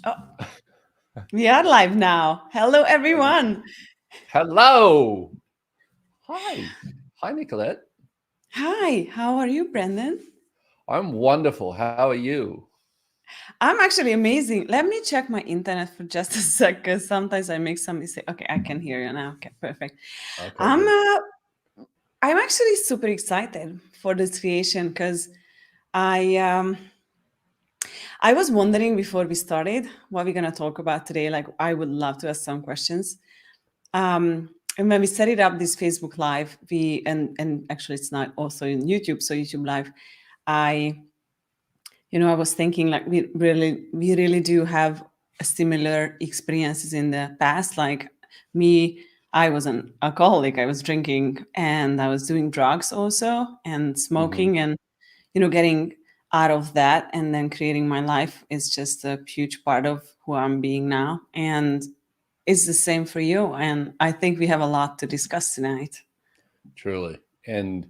Oh, we are live now. Hello, everyone. Hello. Hi. Hi, Nikolett. Hi, how are you, Brendon? I'm wonderful. How are you? I'm actually amazing. Let me check my internet for just a sec, because sometimes I make some mistake. Okay, I can hear you now. Okay, perfect. Okay, I'm good. uh, I'm actually super excited for this creation because I I was wondering before we started what we're gonna talk about today. Like, I would love to ask some questions. And when we set it up, this Facebook Live, we and actually it's not also in YouTube, so YouTube Live, I I was thinking like we really do have a similar experiences in the past. Like me, I was an alcoholic. I was drinking and I was doing drugs also and Hmm. smoking and getting out of that and then creating my life is just a huge part of who I'm being now. And it's the same for you. And I think we have a lot to discuss tonight. Truly. And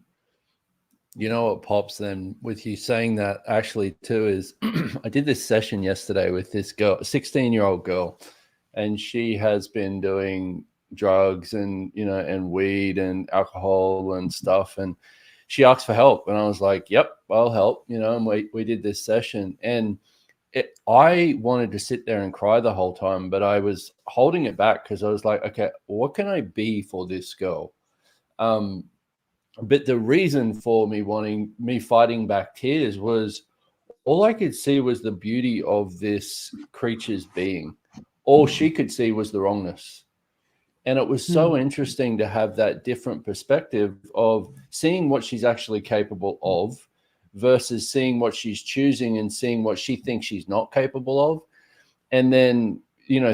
you know what pops then with you saying that actually too is I did this session yesterday with this girl, 16-year-old girl, and she has been doing drugs and and weed and alcohol and stuff, and she asked for help, and I was like, yep, I'll help, and we did this session. And I wanted to sit there and cry the whole time, but I was holding it back because I was like, okay, what can I be for this girl? Um, but the reason for me fighting back tears was all I could see was the beauty of this creature's being. All she could see was the wrongness. And it was Hmm. so interesting to have that different perspective of seeing what she's actually capable of versus seeing what she's choosing and seeing what she thinks she's not capable of. And then,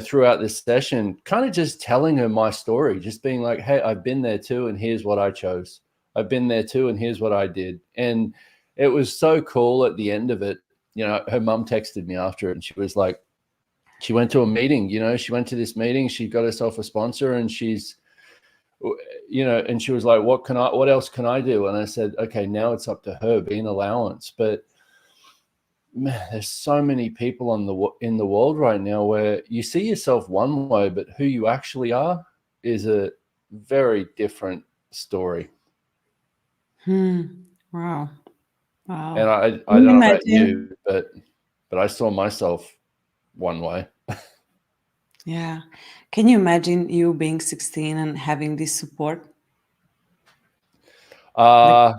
throughout this session, kind of just telling her my story, just being like, hey, I've been there too, and here's what I chose. I've been there too, and here's what I did. And it was so cool at the end of it. Her mum texted me after it, and she was like, she went to a meeting, she went to this meeting, she got herself a sponsor, and and she was like, what else can I do? And I said, okay, now it's up to her, be an allowance. But man, there's so many people in the world right now where you see yourself one way, but who you actually are is a very different story. Hmm. Wow. And Wow. I Can don't you know about imagine? you, but I saw myself one way. Yeah. Can you imagine you being 16 and having this support? Like, Uh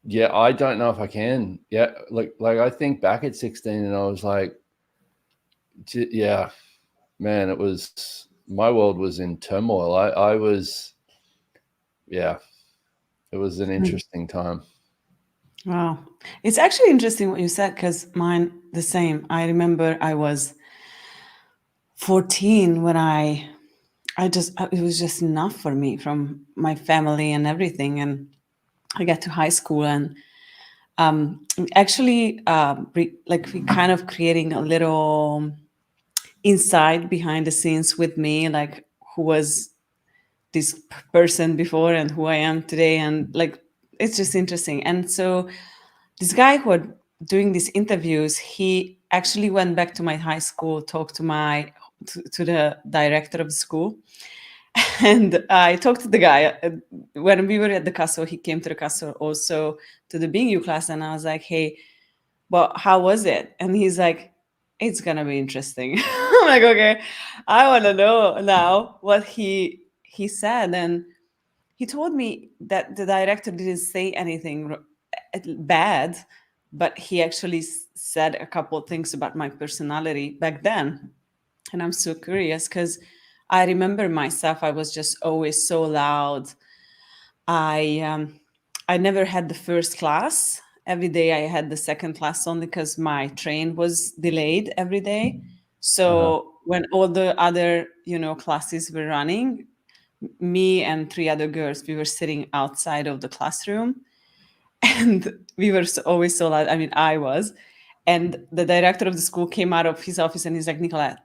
yeah, I don't know if I can. Yeah, like I think back at 16 and I was like, yeah, man, it was my world was in turmoil. I was, yeah, it was an hmm. interesting time. Wow. It's actually interesting what you said because mine the same. I remember I was 14 when it was just enough for me from my family and everything. And I got to high school and actually like we kind of creating a little inside behind the scenes with me, like who was this person before and who I am today. And like, it's just interesting. And so this guy who are doing these interviews, he actually went back to my high school, talked to the director of the school. And I talked to the guy when we were at the castle. He came to the castle also to the BU class, and I was like, "Hey, well, how was it?" And he's like, "It's gonna be interesting." I'm like, "Okay, I want to know now what he said." And he told me that the director didn't say anything bad, but he actually said a couple of things about my personality back then. And I'm so curious because I remember myself, I was just always so loud. I never had the first class. Every day I had the second class only because my train was delayed every day. Uh-huh. So when all the other classes were running, me and three other girls, we were sitting outside of the classroom, and we were always so loud. I mean, I was. And the director of the school came out of his office and he's like, "Nicolette,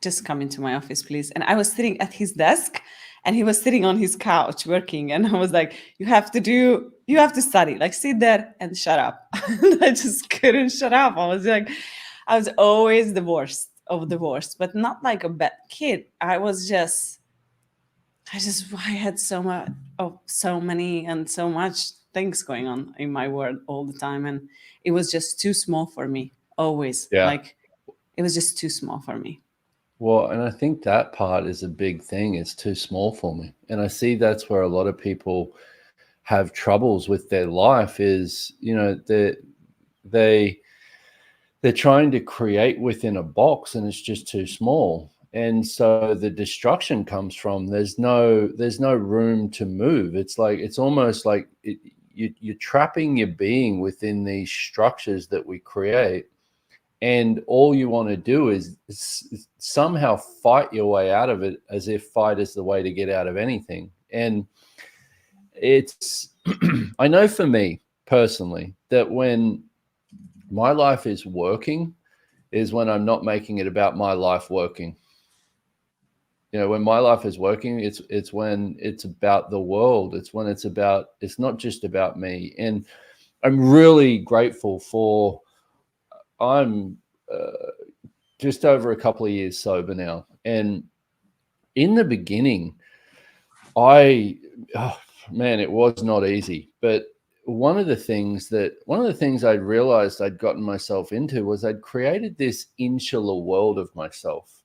just come into my office, please." And I was sitting at his desk and he was sitting on his couch working. And I was like, you have to study, like sit there and shut up. And I just couldn't shut up. I was always the worst. of divorce, but not like a bad kid. I had so many and so much things going on in my world all the time, and it was just too small for me. Always, Yeah. like it was just too small for me. Well, and I think that part is a big thing. It's too small for me. And I see that's where a lot of people have troubles with their life is, they're trying to create within a box and it's just too small. And so the destruction comes from there's no room to move. It's like it's almost like you're trapping your being within these structures that we create, and all you want to do is somehow fight your way out of it, as if fight is the way to get out of anything. And it's I know for me personally that when my life is working is when I'm not making it about my life working. When my life is working, it's when it's about the world. It's when it's not just about me. And I'm really grateful for, I'm just over a couple of years sober now. And in the beginning, it was not easy. But one of the things I'd realized I'd gotten myself into was I'd created this insular world of myself.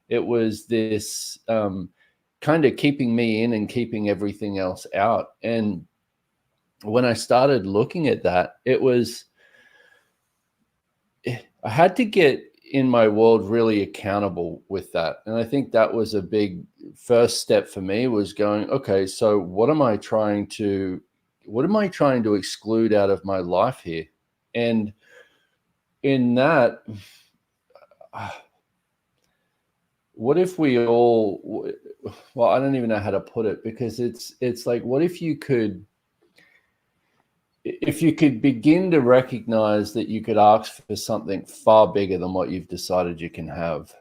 It was this kind of keeping me in and keeping everything else out. And when I started looking at that, I had to get in my world really accountable with that. And I think that was a big first step for me, was going, okay, so what am I trying to exclude out of my life here? And in that, what if we all, well, I don't even know how to put it, because it's like, what if you could begin to recognize that you could ask for something far bigger than what you've decided you can have.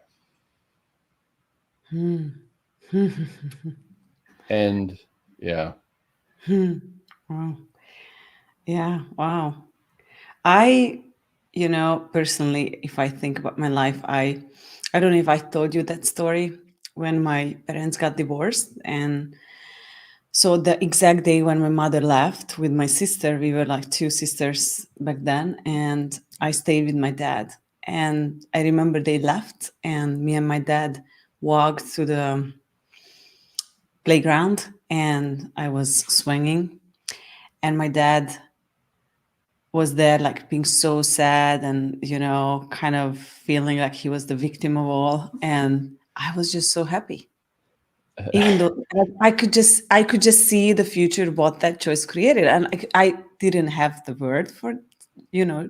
And yeah. Wow. Yeah. Wow. I, personally, if I think about my life, I don't know if I told you that story when my parents got divorced. And so the exact day when my mother left with my sister, we were like two sisters back then, and I stayed with my dad. And I remember they left, and me and my dad walked to the playground, and I was swinging, and my dad was there, like being so sad and, kind of feeling like he was the victim of all. And I was just so happy. Even though I could just see the future, what that choice created. And I didn't have the word for,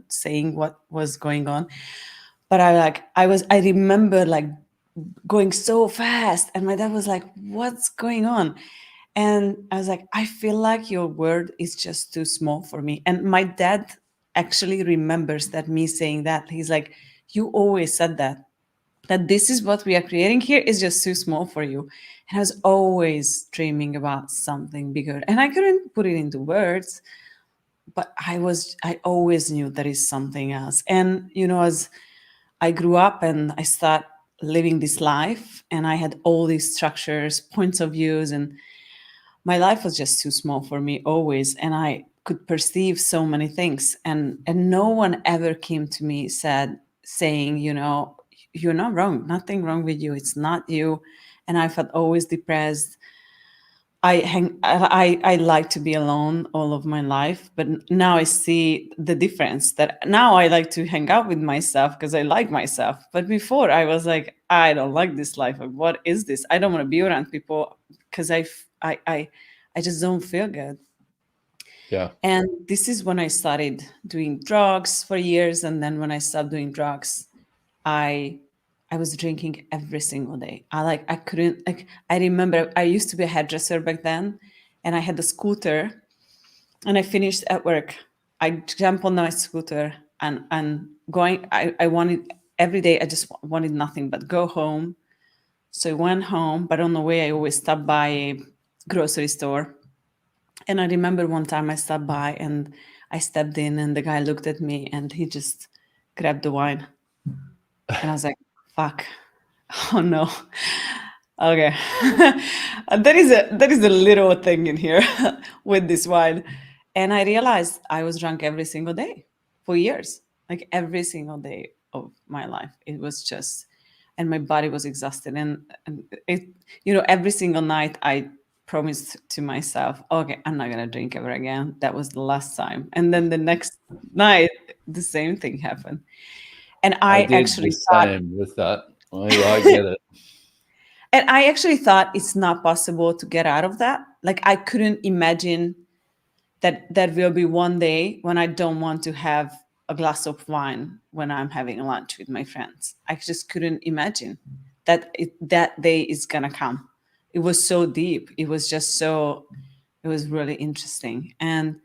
saying what was going on. But I remember like going so fast, and my dad was like, what's going on? And I was like, I feel like your word is just too small for me. And my dad actually remembers that, me saying that. He's like, you always said that this is what we are creating here is just too small for you. And I was always dreaming about something bigger. And I couldn't put it into words, but I always knew there is something else. And, as I grew up and I started living this life, and I had all these structures, points of views, and my life was just too small for me always. And I could perceive so many things. And no one ever came to me saying, you're not wrong, nothing wrong with you. It's not you. And I felt always depressed. I like to be alone all of my life, but now I see the difference, that now I like to hang out with myself because I like myself. But before I was like, I don't like this life. Like, what is this? I don't want to be around people because I just don't feel good. Yeah. And this is when I started doing drugs for years. And then when I stopped doing drugs, I was drinking every single day. I couldn't, I remember I used to be a hairdresser back then, and I had a scooter, and I finished at work. I jumped on my scooter and going, I wanted every day, I just wanted nothing but go home. So I went home, but on the way I always stopped by a grocery store. And I remember one time I stopped by and I stepped in, and the guy looked at me and he just grabbed the wine. And I was like, Fuck. Oh no. Okay. There is a little thing in here with this wine. And I realized I was drunk every single day for years. Like every single day of my life. It was just, and my body was exhausted. And it, every single night I promised to myself, okay, I'm not gonna drink ever again. That was the last time. And then the next night, the same thing happened. And I I did the actually thought, same with that. I get it. and I actually thought it's not possible to get out of that. Like I couldn't imagine that there will be one day when I don't want to have a glass of wine when I'm having lunch with my friends. I just couldn't imagine that day is gonna come. It was so deep. It was just so. It was really interesting, and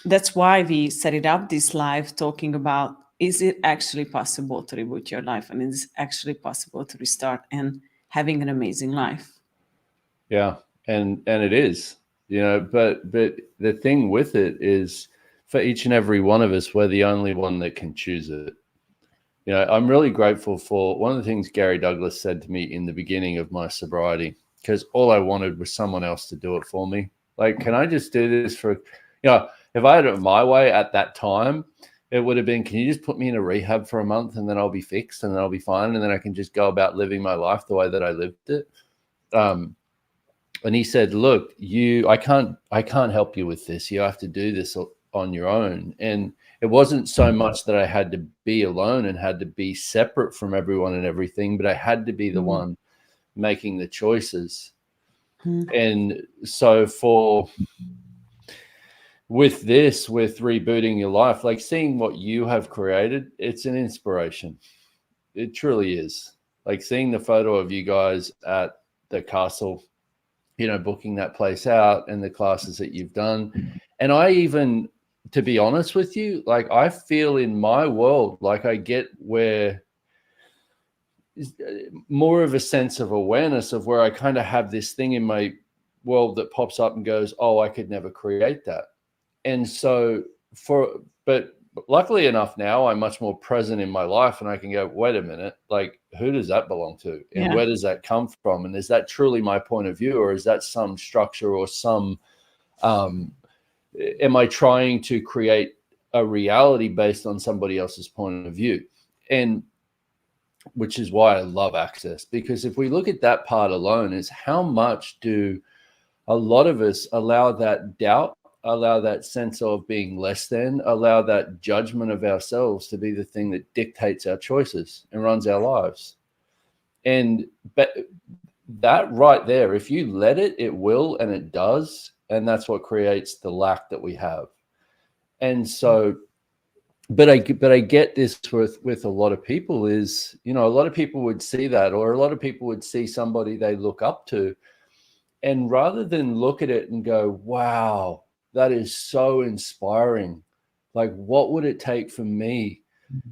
that's why we set it up this live talking about, is it actually possible to reboot your life, and is it actually possible to restart and having an amazing life? Yeah, and it is, but the thing with it is, for each and every one of us, we're the only one that can choose it. I'm really grateful for one of the things Gary Douglas said to me in the beginning of my sobriety, because all I wanted was someone else to do it for me. Like, can I just do this for, if I had it my way at that time, it would have been, can you just put me in a rehab for a month and then I'll be fixed and then I'll be fine. And then I can just go about living my life the way that I lived it. And he said, look, I can't help you with this. You have to do this on your own. And it wasn't so much that I had to be alone and had to be separate from everyone and everything, but I had to be the one making the choices. And so with rebooting your life, like seeing what you have created, it's an inspiration. It truly is. Like seeing the photo of you guys at the castle, booking that place out and the classes that you've done. And I even, to be honest with you, like I feel in my world, like I get where more of a sense of awareness of where I kind of have this thing in my world that pops up and goes, oh, I could never create that. And so but luckily enough now I'm much more present in my life and I can go, wait a minute, like who does that belong to? And where does that come from? And is that truly my point of view, or is that some structure or some, am I trying to create a reality based on somebody else's point of view? And which is why I love Access, because if we look at that part alone, is how much do a lot of us allow that doubt, allow that sense of being less than, allow that judgment of ourselves to be the thing that dictates our choices and runs our lives. And that right there, if you let it, it will, and it does. And that's what creates the lack that we have. And so, but I get this with a lot of people is, a lot of people would see that, or a lot of people would see somebody they look up to, and rather than look at it and go, wow, that is so inspiring. Like, what would it take for me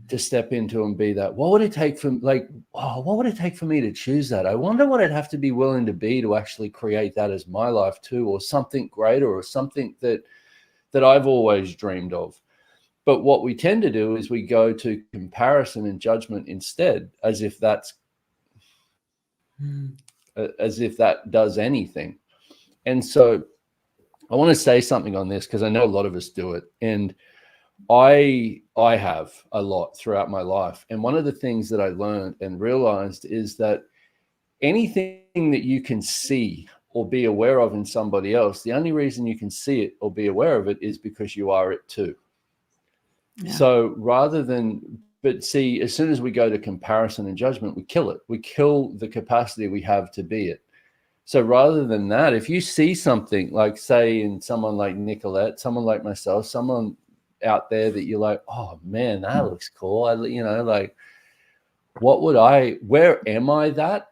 to step into and be that? What would it take for, what would it take for me to choose that? I wonder what I'd have to be willing to be to actually create that as my life too, or something greater, or something that I've always dreamed of. But what we tend to do is we go to comparison and judgment instead, as if that does anything. And so I want to say something on this, because I know a lot of us do it. And I have a lot throughout my life. And one of the things that I learned and realized is that anything that you can see or be aware of in somebody else, the only reason you can see it or be aware of it is because you are it too. Yeah. So but see, as soon as we go to comparison and judgment, we kill it. We kill the capacity we have to be it. So rather than that, if you see something like, say, in someone like Nikolett, someone like myself, someone out there that you're like, oh man, that looks cool. Where am I that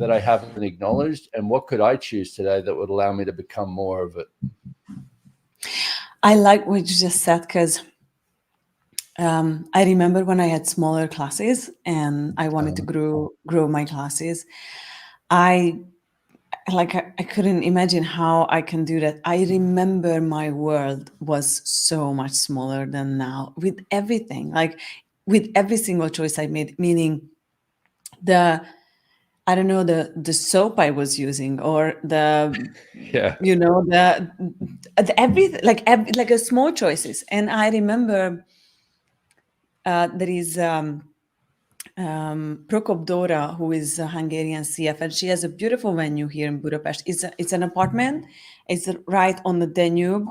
I haven't acknowledged? And what could I choose today that would allow me to become more of it? I like what you just said, because I remember when I had smaller classes and I wanted to grow my classes. I couldn't imagine how I can do that. I remember my world was so much smaller than now, with everything, like with every single choice I made, meaning the I don't know, the soap I was using, or the Yeah. the everything, like a small choices. And I remember there is Prokop Dora, who is a Hungarian CF, and she has a beautiful venue here in Budapest. It's an apartment. It's right on the Danube,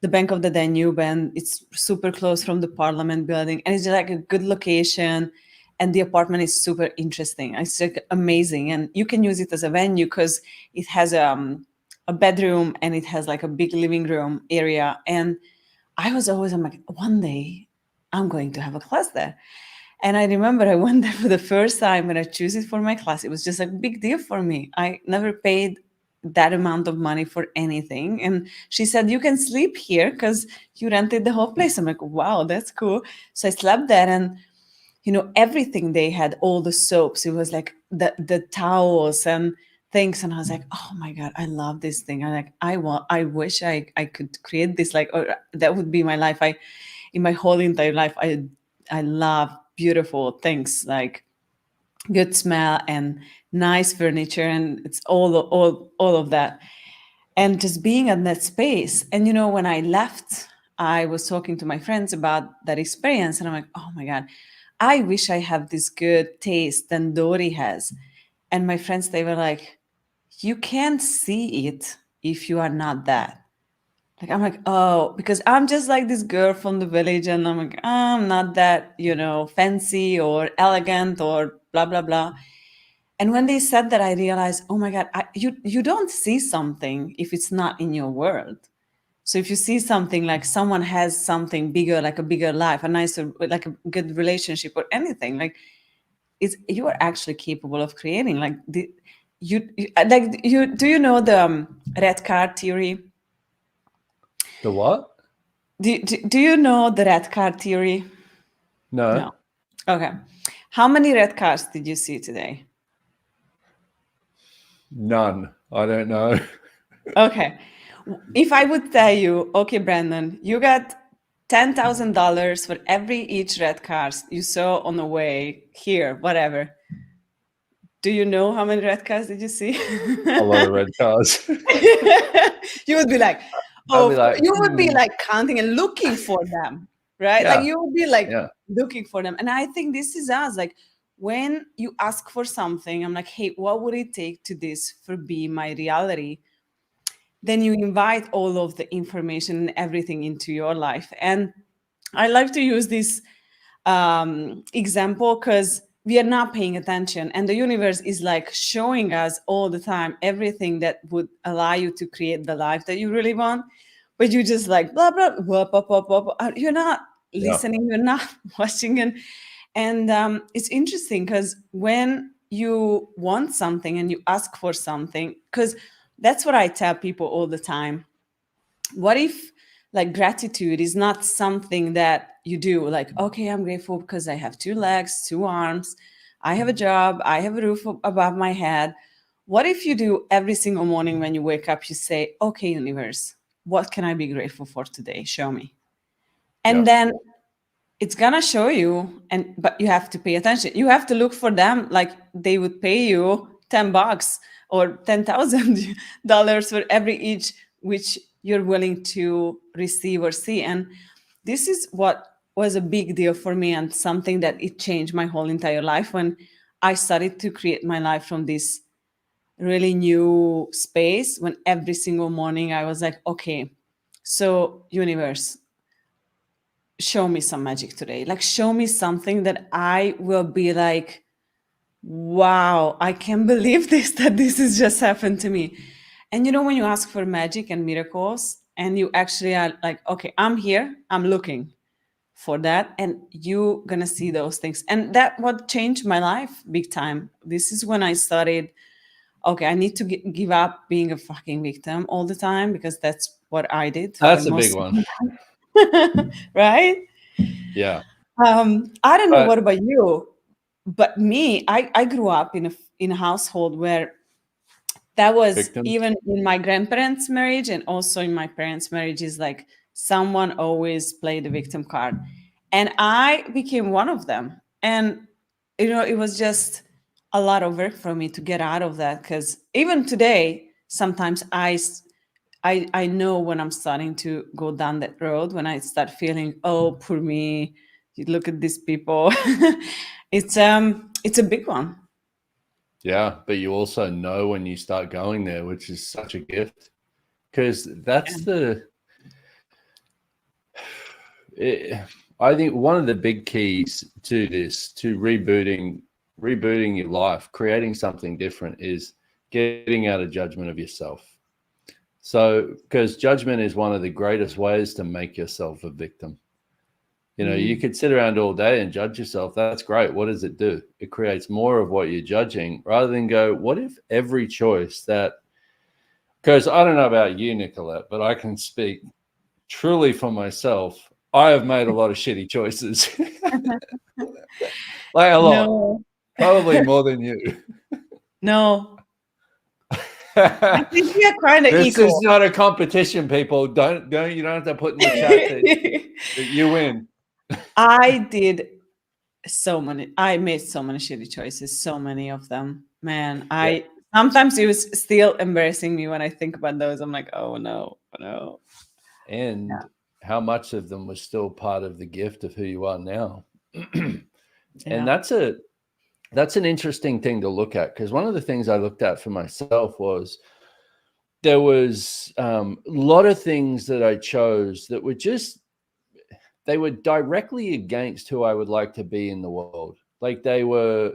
the bank of the Danube, and it's super close from the Parliament building. And it's like a good location, and the apartment is super interesting. It's like amazing, and you can use it as a venue because it has a bedroom and it has like a big living room area. And I'm like, one day I'm going to have a class there. And I remember I went there for the first time when I chose it for my class. It was just a big deal for me. I never paid that amount of money for anything. And she said, you can sleep here because you rented the whole place. I'm like, wow, that's cool. So I slept there, and everything they had, all the soaps. It was like the towels and things. And I was like, oh my God, I love this thing. I wish I could create this, like, or that would be my life. In my whole entire life, I love beautiful things, like good smell and nice furniture, and it's all of that. And just being in that space. And when I left, I was talking to my friends about that experience, and I'm like, oh my God, I wish I have this good taste than Dory has. And my friends, they were like, you can't see it if you are not that. Like, I'm like, oh, because I'm just like this girl from the village, and I'm like, I'm not that, fancy or elegant or blah, blah, blah. And when they said that, I realized, oh my God, you don't see something if it's not in your world. So if you see something, like someone has something bigger, like a bigger life, a nicer, like a good relationship or anything, like you are actually capable of creating. Like do you know the red card theory? The what? Do you know the red card theory? No. No. Okay. How many red cards did you see today? None. I don't know. Okay. If I would tell you, okay, Brandon, you got $10,000 for every each red card you saw on the way here, whatever. Do you know how many red cards did you see? A lot of red cards. You would be like, I'll be like, you would be like counting and looking for them, right? Like Yeah. you would be like Yeah. looking for them. And I think this is us. Like when you ask for something, I'm like, hey, what would it take to this for be my reality? Then you invite all of the information and everything into your life. And I like to use this example because we are not paying attention, and the universe is like showing us all the time everything that would allow you to create the life that you really want, but you just like blah blah blah blah blah, blah, blah. You're not listening, you're not watching. And it's interesting because when you want something and you ask for something, because that's what I tell people all the time. What if like gratitude is not something that you do, like, okay, I'm grateful because I have two legs, two arms, I have a job, I have a roof above my head. What if you do every single morning when you wake up, you say, okay, universe, what can I be grateful for today? Show me. And then it's gonna show you, but you have to pay attention. You have to look for them like they would pay you $10 or $10,000 for every each which you're willing to receive or see. And this is what was a big deal for me, and something that it changed my whole entire life when I started to create my life from this really new space. When every single morning I was like, okay, so universe, show me some magic today. Like, show me something that I will be like, wow, I can't believe this, that this has just happened to me. And when you ask for magic and miracles, and you actually are like, okay, I'm here, I'm looking for that, and you gonna see those things. And that what changed my life big time. This is when I started, okay, I need to give up being a fucking victim all the time, because that's what I did for That's a most big one. right? Yeah. I don't know But what about you, but me, I grew up in a household where that was, victims. even in my grandparents' marriage and also in my parents' marriage, is like someone always played the victim card, and I became one of them. And it was just a lot of work for me to get out of that, because even today, sometimes I know when I'm starting to go down that road, when I start feeling, oh, poor me, you look at these people. It's a big one. Yeah, but you also know when you start going there, which is such a gift, because that's I think one of the big keys to this, to rebooting your life, creating something different, is getting out of judgment of yourself. So, because judgment is one of the greatest ways to make yourself a victim. You know, you could sit around all day and judge yourself. That's great. What does it do? It creates more of what you're judging, rather than go, what if every choice that, because I don't know about you, Nikolett, but I can speak truly for myself. I have made a lot of shitty choices. Like a lot. No. Probably more than you. No. I think we are kind of This equal. is not a competition, people. You don't have to put in the chat that you win. I made so many shitty choices, so many of them. Man, sometimes it was still embarrassing me when I think about those. I'm like, oh no. And how much of them was still part of the gift of who you are now. And that's an interesting thing to look at, because one of the things I looked at for myself was there was a lot of things that I chose that were they were directly against who I would like to be in the world. Like they were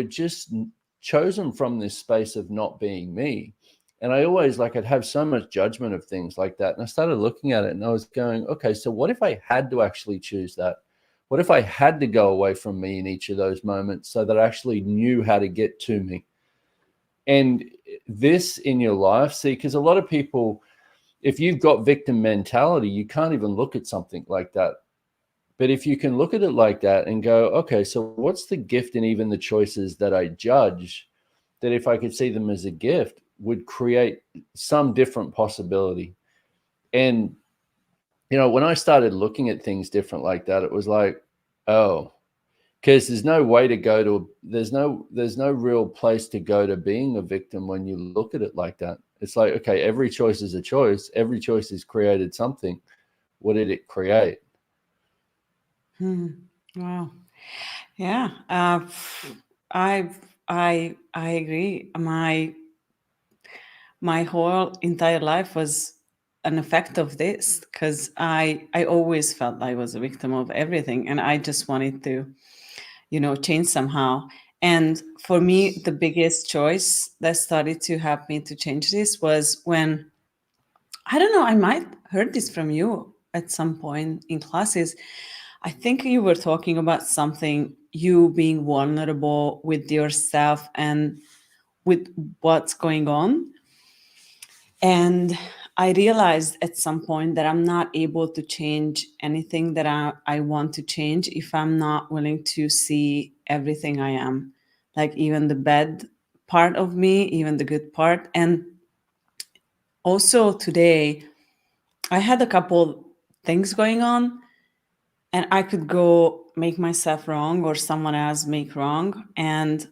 just chosen from this space of not being me. And I always, like, I'd have so much judgment of things like that. And I started looking at it and I was going, okay, so what if I had to actually choose that? What if I had to go away from me in each of those moments so that I actually knew how to get to me? And this in your life, see, because a lot of people, if you've got victim mentality, you can't even look at something like that. But if you can look at it like that and go, okay, so what's the gift in even the choices that I judge, that if I could see them as a gift, would create some different possibility. And, you know, when I started looking at things different like that, it was like, oh, because there's no way to go to, there's no real place to go to being a victim when you look at it like that. It's like, okay, every choice is a choice. Every choice has created something. What did it create? Wow. Yeah. I agree. My whole entire life was an effect of this, because I always felt I was a victim of everything, and I just wanted to, change somehow. And for me, the biggest choice that started to help me to change this was when, I don't know, I might heard this from you at some point in classes. I think you were talking about something, you being vulnerable with yourself and with what's going on. And I realized at some point that I'm not able to change anything that I want to change if I'm not willing to see everything I am, like even the bad part of me, even the good part. And also today, I had a couple things going on, and I could go make myself wrong or someone else make wrong. And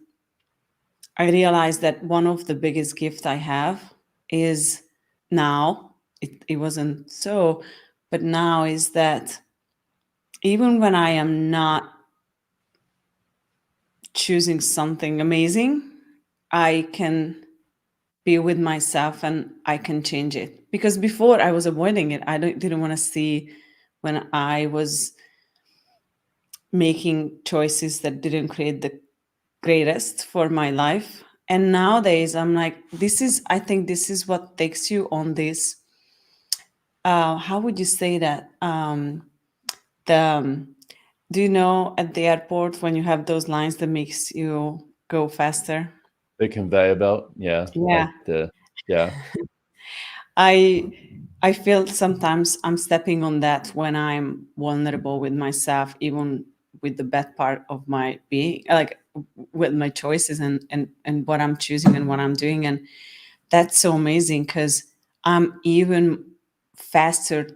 I realized that one of the biggest gifts I have is now, it wasn't so, but now is that even when I am not choosing something amazing, I can be with myself and I can change it. Because before I was avoiding it, I didn't want to see when I was making choices that didn't create the greatest for my life. And nowadays I'm like, I think this is what takes you on this, how would you say that, do you know at the airport when you have those lines that makes you go faster? The conveyor belt. Yeah. Yeah. Yeah. I feel sometimes I'm stepping on that when I'm vulnerable with myself, even with the bad part of my being, like with my choices and what I'm choosing and what I'm doing. And that's so amazing, because I'm even faster,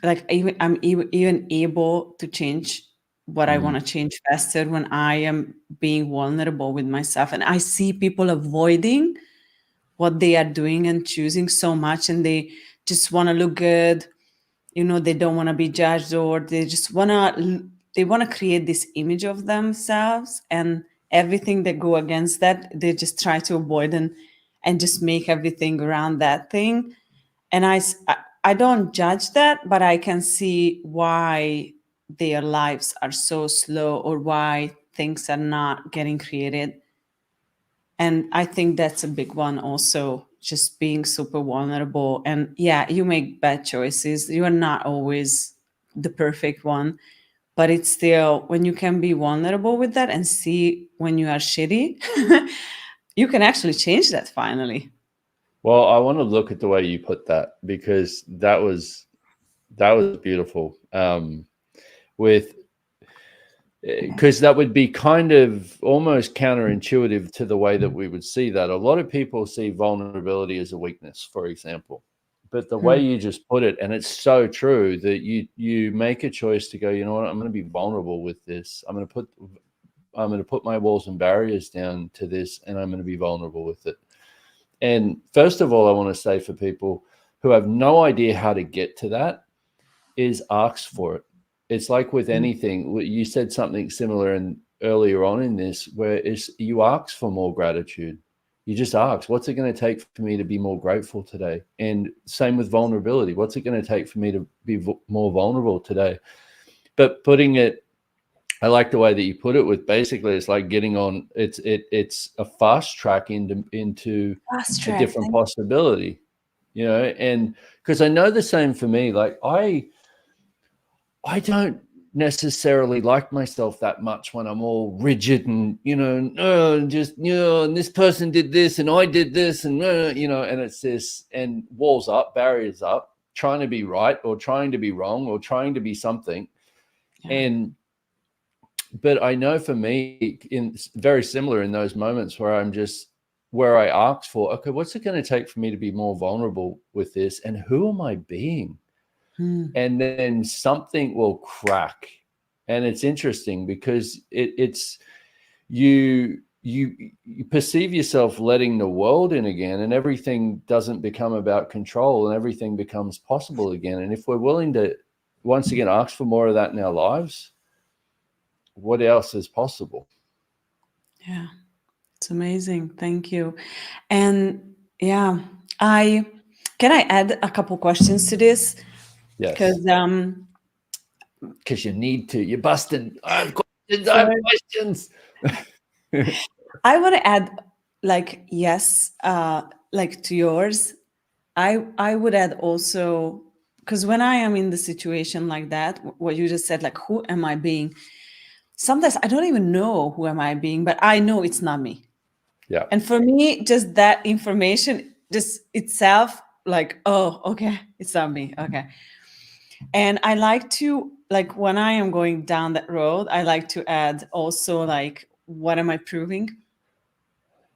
I'm even able to change what I want to change faster when I am being vulnerable with myself. And I see people avoiding what they are doing and choosing so much, and they just want to look good. They don't want to be judged, or they just want to create this image of themselves, and everything that go against that, they just try to avoid and just make everything around that thing. And I don't judge that, but I can see why their lives are so slow, or why things are not getting created. And I think that's a big one also, just being super vulnerable. And yeah, you make bad choices. You are not always the perfect one, but it's still, when you can be vulnerable with that and see when you are shitty, you can actually change that finally. Well, I want to look at the way you put that, because that was beautiful. Because that would be kind of almost counterintuitive to the way that we would see that. A lot of people see vulnerability as a weakness, for example. But the way you just put it, and it's so true, that you make a choice to go, you know what, I'm going to be vulnerable with this. I'm going to put my walls and barriers down to this, and I'm going to be vulnerable with it. And first of all, I want to say, for people who have no idea how to get to that, is ask for it. It's like with anything. You said something similar earlier on in this, where you ask for more gratitude. You just ask, what's it going to take for me to be more grateful today? And same with vulnerability. What's it going to take for me to be more vulnerable today? But putting it, I like the way that you put it, with basically it's like getting on, it's a fast track into a different possibility, and because I know the same for me. Like I don't necessarily like myself that much when I'm all rigid and, and this person did this and I did this and, and it's this, and walls up, barriers up, trying to be right or trying to be wrong or trying to be something. Yeah. But I know for me, very similar in those moments where I ask for, okay, what's it going to take for me to be more vulnerable with this? And who am I being? And then something will crack. And it's interesting because it's you perceive yourself letting the world in again, and everything doesn't become about control, and everything becomes possible again. And if we're willing to once again ask for more of that in our lives, what else is possible? Yeah, it's amazing. Thank you. And yeah, can I add a couple questions to this? Yes. Because you need to. You're busting. I have questions. I have questions. I want to add, yes, to yours. I would add also, because when I am in the situation like that, what you just said, like, who am I being? Sometimes I don't even know who am I being, but I know it's not me. Yeah. And for me, just that information, just itself, like, oh, okay, it's not me. Okay. And I like to, when I am going down that road, I like to add also, what am I proving?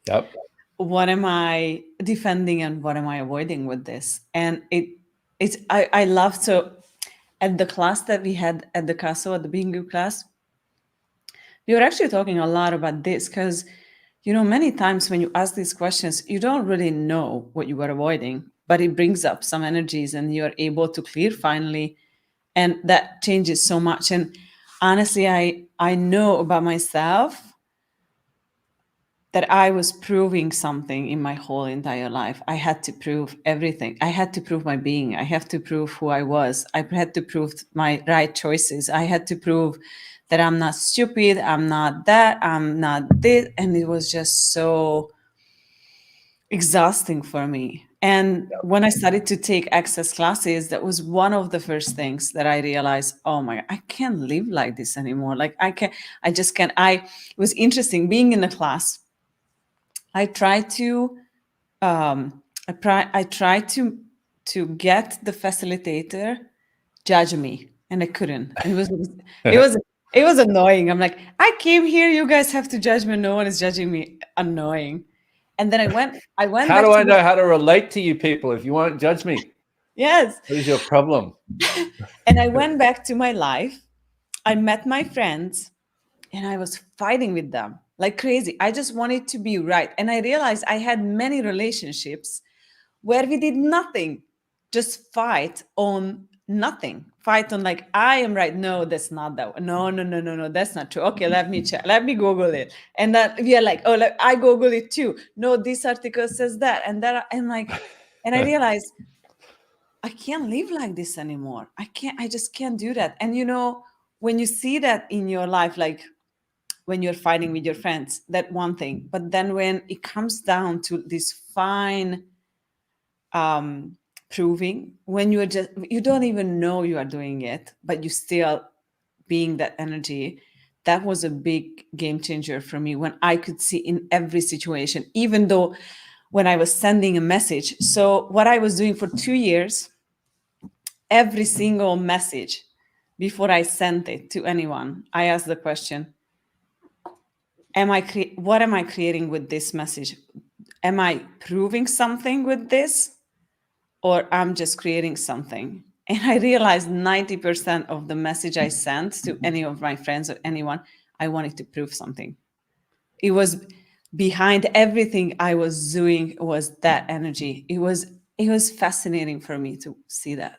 Yep. What am I defending and what am I avoiding with this? And I love, so at the class that we had at the castle, at the Bingu class, we were actually talking a lot about this, because many times when you ask these questions, you don't really know what you are avoiding, but it brings up some energies and you're able to clear finally. And that changes so much. And honestly, I know about myself that I was proving something in my whole entire life. I had to prove everything. I had to prove my being. I have to prove who I was. I had to prove my right choices. I had to prove that I'm not stupid. I'm not that. I'm not this. And it was just so exhausting for me. And when I started to take access classes, that was one of the first things that I realized, oh my God, I can't live like this anymore. It was interesting being in a class. I tried to get the facilitator judge me, and I couldn't. And it was annoying. I'm like, I came here, you guys have to judge me. No one is judging me. Annoying. And then I went. How do I know how to relate to you people if you won't judge me? Yes. What is your problem? And I went back to my life, I met my friends and I was fighting with them like crazy. I just wanted to be right. And I realized I had many relationships where we did nothing, just fight on nothing. Fight on like, I am right. No, that's not that. No, that's not true. Okay, let me check. Let me Google it. And then we are like, oh, like, I Google it too. No, this article says that. And that, and like, and I realized I can't live like this anymore. I just can't do that. And when you see that in your life, like when you're fighting with your friends, that one thing. But then when it comes down to this fine proving, when you don't even know you are doing it, but you still being that energy, that was a big game changer for me when I could see in every situation, even though when I was sending a message. So what I was doing for 2 years, every single message before I sent it to anyone, I asked the question, what am I creating with this message? Am I proving something with this, or I'm just creating something? And I realized 90% of the message I sent to any of my friends or anyone, I wanted to prove something. It was behind everything I was doing was that energy. It was fascinating for me to see that.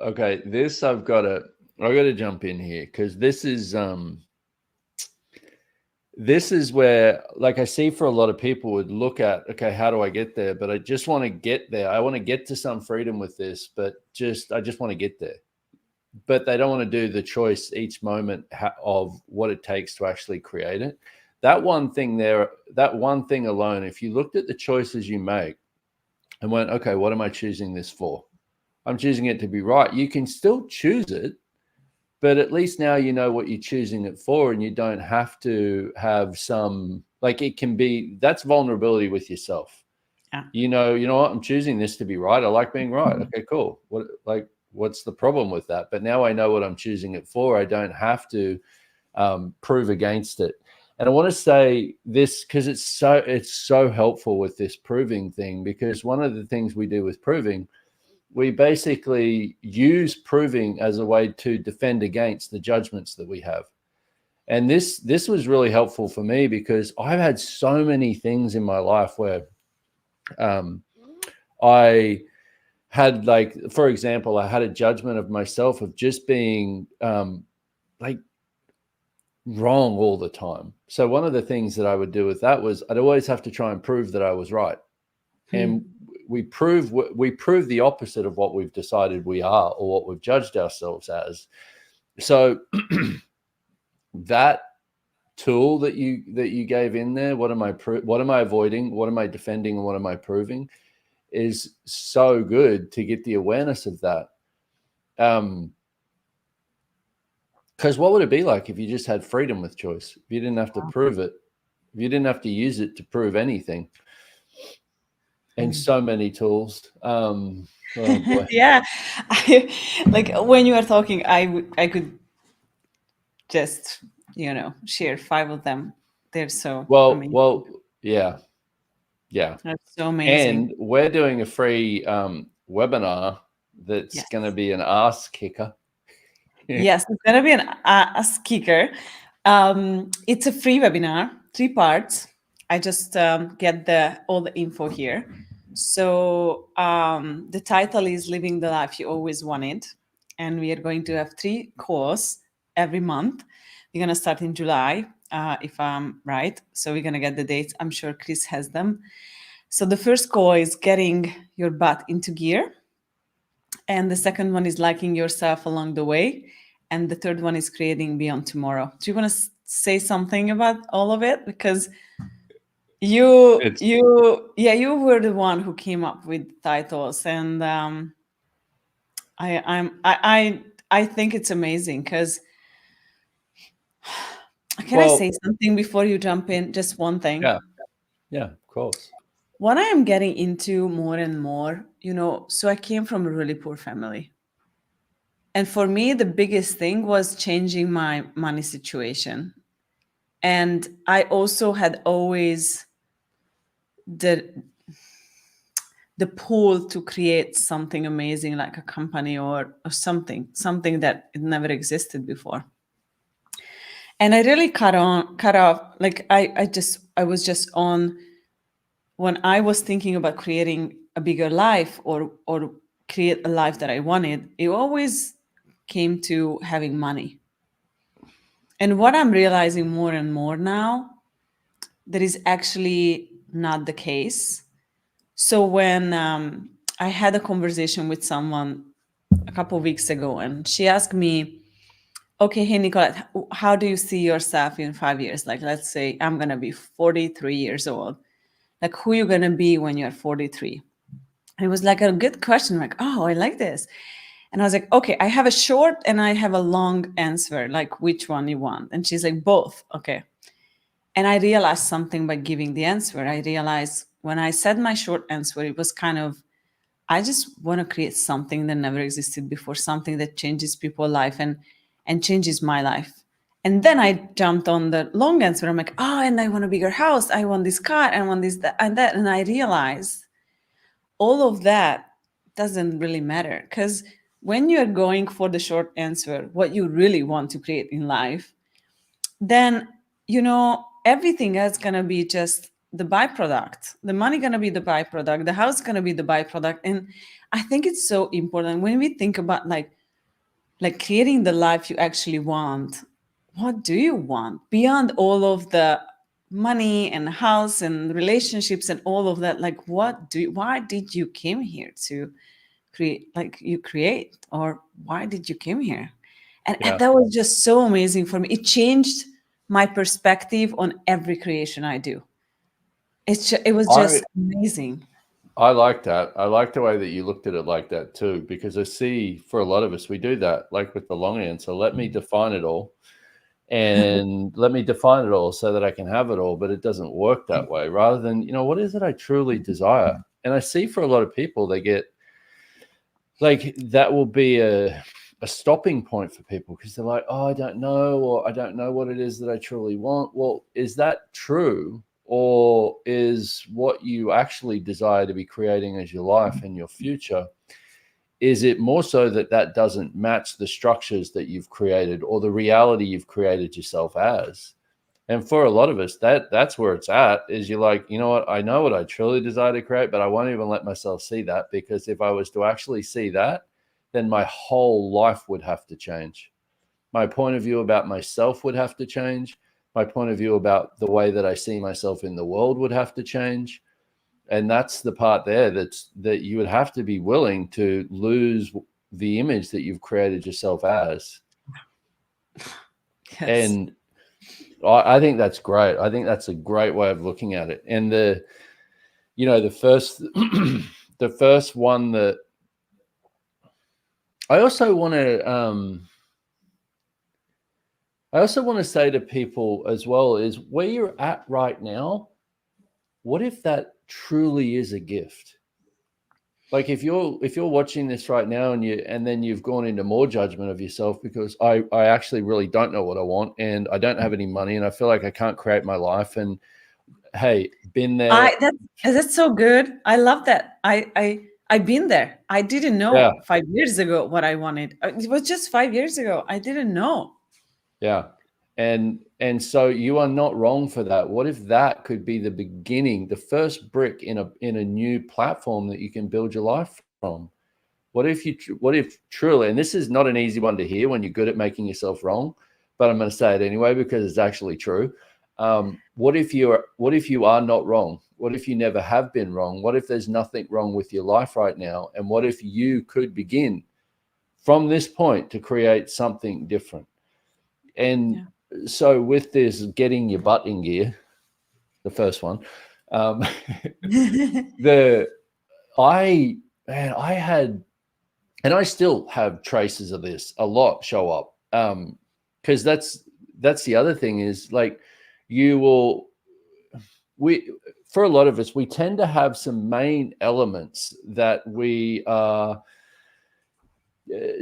Okay, I've got to jump in here because this is where, like, I see for a lot of people would look at, okay, how do I get there? But I just want to get there. I want to get to some freedom with this, but I just want to get there. But they don't want to do the choice each moment of what it takes to actually create it. That one thing alone, if you looked at the choices you make and went, okay, what am I choosing this for? I'm choosing it to be right. You can still choose it, but at least now you know what you're choosing it for, and you don't have to have it can be, that's vulnerability with yourself. Yeah. You know what? I'm choosing this to be right. I like being right. Okay, cool. What's the problem with that? But now I know what I'm choosing it for. I don't have to prove against it. And I want to say this because it's so helpful with this proving thing, because one of the things we do with proving, we basically use proving as a way to defend against the judgments that we have. And this was really helpful for me because I've had so many things in my life where I had, like, for example, I had a judgment of myself of just being like wrong all the time. So one of the things that I would do with that was I'd always have to try and prove that I was right. And we prove the opposite of what we've decided we are or what we've judged ourselves as. So that tool that you gave in there, what am I avoiding, what am I defending, and what am I proving, is so good to get the awareness of that. Because what would it be like if you just had freedom with choice? If you didn't have to prove it, if you didn't have to use it to prove anything. And so many tools. Oh boy. Yeah. Like when you were talking, I could just, share 5 of them. They're so amazing. Well, yeah. That's so amazing. And we're doing a free webinar that's Yes. going to be an ass kicker. Yes, it's going to be a kicker. It's a free webinar, 3 parts. I just get all the info here. So the title is Living the Life You Always Wanted. And we are going to have 3 courses every month. We're going to start in July, if I'm right. So we're going to get the dates. I'm sure Chris has them. So the first core is getting your butt into gear. And the second one is liking yourself along the way. And the third one is creating beyond tomorrow. Do you want to say something about all of it? Because you were the one who came up with titles, and I think it's amazing because I say something before you jump in? Just one thing. Yeah, of course. What I am getting into more and more, so I came from a really poor family. And for me, the biggest thing was changing my money situation. And I also had always the pull to create something amazing, like a company or something that it never existed before. And I really cut off, like I was just on, when I was thinking about creating a bigger life or create a life that I wanted, it always came to having money. And what I'm realizing more and more now, that is actually not the case. So when I had a conversation with someone a couple of weeks ago, and she asked me, okay, hey, Nikolett, how do you see yourself in 5 years? Like, let's say I'm going to be 43 years old. Like, who are you going to be when you're 43? And it was like a good question. Like, oh, I like this. And I was like, okay, I have a short and I have a long answer. Like, which one you want? And she's like, both. Okay. And I realized something by giving the answer. I realized when I said my short answer, it was kind of, I just want to create something that never existed before, something that changes people's life and changes my life. And then I jumped on the long answer. I'm like, oh, and I want a bigger house. I want this car. I want this, that, and that. And I realized all of that doesn't really matter, because when you're going for the short answer, what you really want to create in life, then everything else gonna be just the byproduct. The money gonna be the byproduct, the house gonna be the byproduct. And I think it's so important when we think about like creating the life you actually want. What do you want beyond all of the money and house and relationships and all of that? Like, why did you came here to create, like you create, or why did you came here? And that was just so amazing for me. It changed my perspective on every creation I do. It was just amazing. I like that. I like the way that you looked at it like that too, because I see for a lot of us, we do that, like with the long answer. Let me define it all, and let me define it all so that I can have it all. But it doesn't work that way. Rather than, what is it I truly desire? And I see for a lot of people, they get like, that will be a stopping point for people, because they're like, oh, I don't know, or I don't know what it is that I truly want. Well, is that true? Or is what you actually desire to be creating as your life and your future, is it more so that doesn't match the structures that you've created or the reality you've created yourself as? And for a lot of us, that's where it's at, is you're like, you know what, I know what I truly desire to create, but I won't even let myself see that, because if I was to actually see that, then my whole life would have to change. My point of view about myself would have to change. My point of view about the way that I see myself in the world would have to change. And that's the part there that you would have to be willing to lose the image that you've created yourself as. Yes. And I think that's great. I think that's a great way of looking at it. And the first the first one that I also want to say to people as well is, where you're at right now, what if that truly is a gift? Like, if you're watching this right now and then you've gone into more judgment of yourself because I actually really don't know what I want, and I don't have any money, and I feel like I can't create my life. And hey, been there. That's so good. I love that. I've been there. I didn't know 5 years ago what I wanted. It was just 5 years ago. I didn't know. Yeah. And so you are not wrong for that. What if that could be the beginning, the first brick in a new platform that you can build your life from? What if truly, and this is not an easy one to hear when you're good at making yourself wrong, but I'm going to say it anyway because it's actually true. What if you are not wrong? What if you never have been wrong? What if there's nothing wrong with your life right now? And what if you could begin from this point to create something different? And so with this, getting your butt in gear, the first one, I had, and I still have traces of this a lot show up. Because that's the other thing is, like, for a lot of us, we tend to have some main elements that we are